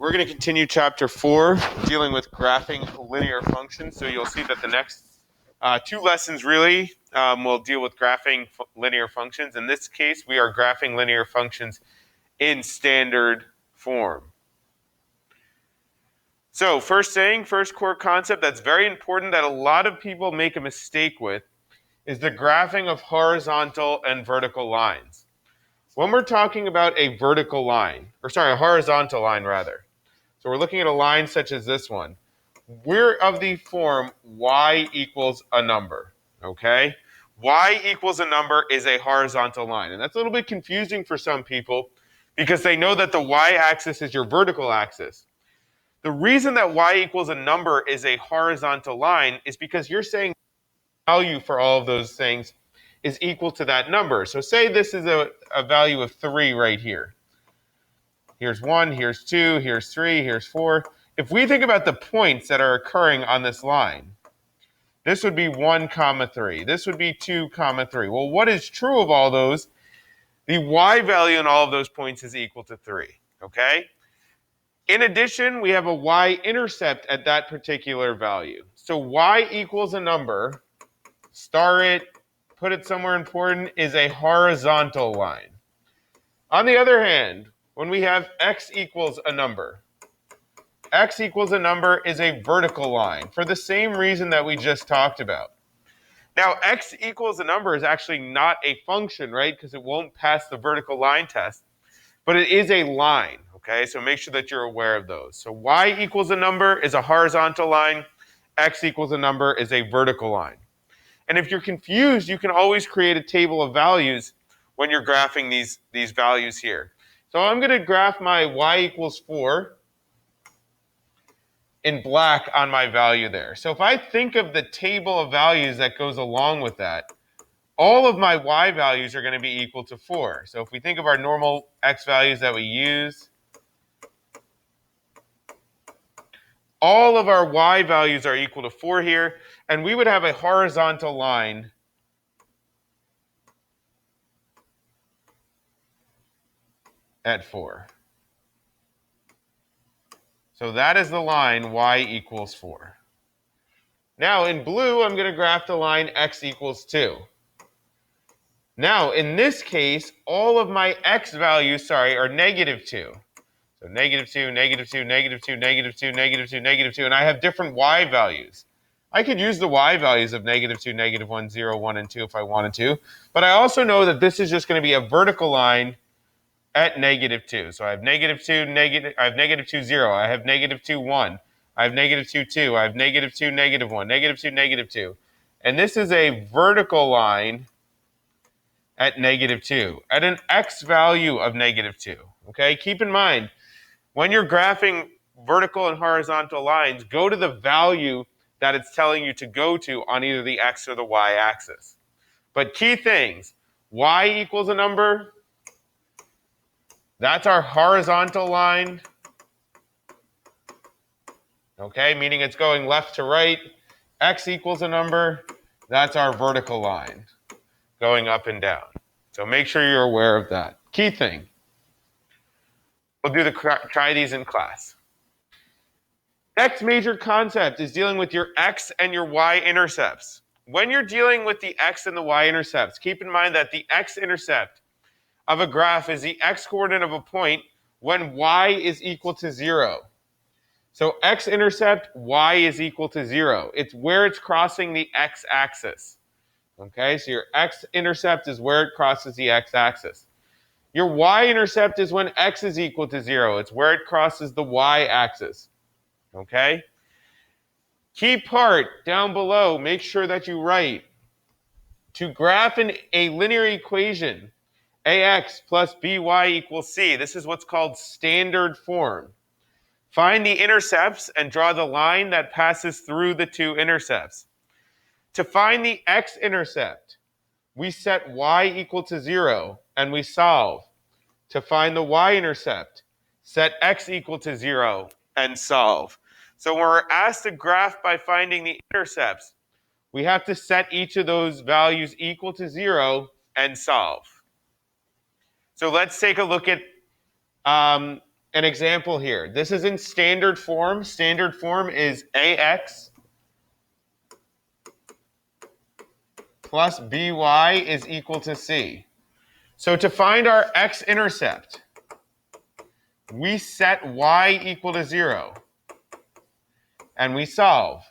We're going to continue chapter 4, dealing with graphing linear functions. So you'll see that the next two lessons really will deal with graphing linear functions. In this case, we are graphing linear functions in standard form. So first core concept that's very important that a lot of people make a mistake with is the graphing of horizontal and vertical lines. When we're talking about a vertical line, a horizontal line rather, so we're looking at a line such as this one. We're of the form y equals a number, okay? Y equals a number is a horizontal line. And that's a little bit confusing for some people because they know that the y-axis is your vertical axis. The reason that y equals a number is a horizontal line is because you're saying value for all of those things is equal to that number. So say this is a value of 3 right here. Here's 1, here's 2, here's 3, here's 4. If we think about the points that are occurring on this line, this would be 1, 3. This would be 2, 3. Well, what is true of all those? The y value in all of those points is equal to 3, okay? In addition, we have a y-intercept at that particular value. So y equals a number, star it, put it somewhere important, is a horizontal line. On the other hand, when we have x equals a number is a vertical line for the same reason that we just talked about. Now, x equals a number is actually not a function, right? Because it won't pass the vertical line test, but it is a line, okay? So make sure that you're aware of those. So y equals a number is a horizontal line, x equals a number is a vertical line. And if you're confused, you can always create a table of values when you're graphing these values here. So I'm going to graph my y equals 4 in black on my value there. So if I think of the table of values that goes along with that, all of my y values are going to be equal to 4. So if we think of our normal x values that we use, all of our y values are equal to 4 here, and we would have a horizontal line at 4. So that is the line y equals 4. Now in blue, I'm going to graph the line x equals 2. Now in this case, all of my x values, are negative 2. So negative 2, negative 2, negative 2, negative 2, negative 2, negative 2, and I have different y values. I could use the y values of negative 2, negative 1, 0, 1, and 2 if I wanted to, but I also know that this is just going to be a vertical line at negative 2. So I have negative 2, I have negative 2, 0. I have negative 2, 1. I have negative 2, 2. I have negative 2, negative 1. Negative 2, negative 2. And this is a vertical line at negative 2, at an x value of negative 2. Okay, keep in mind, when you're graphing vertical and horizontal lines, go to the value that it's telling you to go to on either the x or the y axis. But key things, y equals a number, that's our horizontal line, okay, meaning it's going left to right. X equals a number, that's our vertical line, going up and down. So make sure you're aware of that. Key thing. We'll try these in class. Next major concept is dealing with your x and your y-intercepts. When you're dealing with the x and the y-intercepts, keep in mind that the x-intercept of a graph is the x-coordinate of a point when y is equal to 0. So x-intercept, y is equal to 0. It's where it's crossing the x-axis. Okay, so your x-intercept is where it crosses the x-axis. Your y-intercept is when x is equal to 0. It's where it crosses the y-axis. Okay? Key part down below, make sure that you write, to graph a linear equation, ax plus by equals c. This is what's called standard form. Find the intercepts and draw the line that passes through the two intercepts. To find the x-intercept, we set y equal to 0 and we solve. To find the y-intercept, set x equal to 0 and solve. So when we're asked to graph by finding the intercepts, we have to set each of those values equal to 0 and solve. So let's take a look at an example here. This is in standard form. Standard form is ax plus by is equal to c. So to find our x-intercept, we set y equal to 0, and we solve.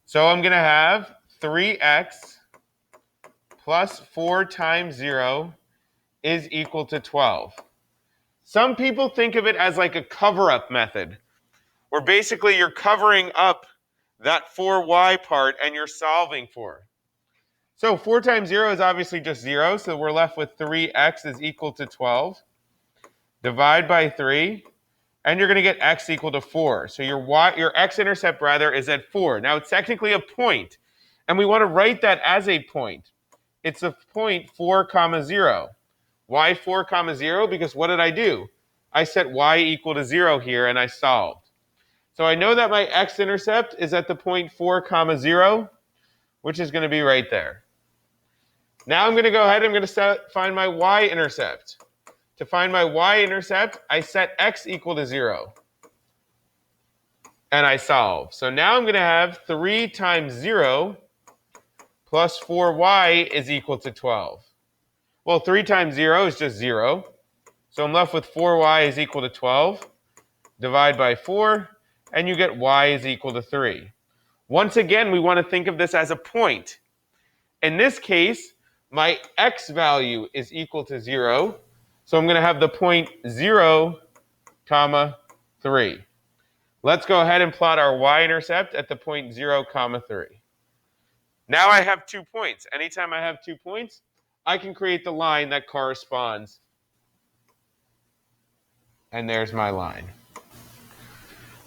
So I'm going to have 3x plus 4 times 0 is equal to 12. Some people think of it as like a cover-up method, where basically you're covering up that 4y part and you're solving for it. So 4 times 0 is obviously just 0, so we're left with 3x is equal to 12. Divide by 3, and you're going to get x equal to 4. So your x-intercept, rather, is at 4. Now, it's technically a point, and we want to write that as a point. It's a point 4, 0. Why 4, 0? Because what did I do? I set y equal to 0 here, and I solved. So I know that my x-intercept is at the point 4, 0, which is going to be right there. Now I'm going to go ahead and I'm going to find my y-intercept. To find my y-intercept, I set x equal to 0. And I solve. So now I'm going to have 3 times 0 plus 4y is equal to 12. Well, 3 times 0 is just 0. So I'm left with 4y is equal to 12. Divide by 4, and you get y is equal to 3. Once again, we want to think of this as a point. In this case, my x value is equal to 0. So I'm going to have the point 0, 3. Let's go ahead and plot our y-intercept at the point 0, 3. Now I have 2 points. Anytime I have 2 points, I can create the line that corresponds. And there's my line.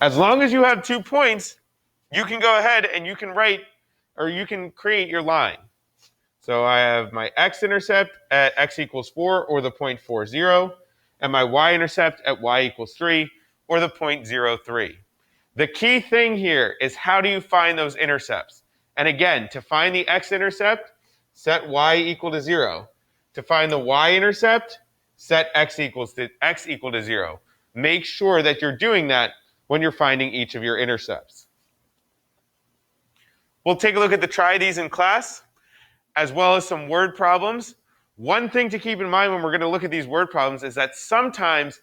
As long as you have 2 points, you can go ahead and you can write, or you can create your line. So I have my x-intercept at x equals 4, or the point 4, 0, and my y-intercept at y equals 3, or the point 0, 3. The key thing here is how do you find those intercepts? And again, to find the x-intercept, set y equal to 0. To find the y-intercept, set x equal to 0. Make sure that you're doing that when you're finding each of your intercepts. We'll take a look at the try these in class, as well as some word problems. One thing to keep in mind when we're going to look at these word problems is that sometimes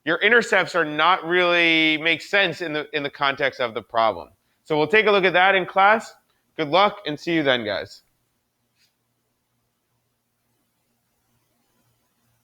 your intercepts are not really make sense in the context of the problem. So we'll take a look at that in class. Good luck and see you then, guys.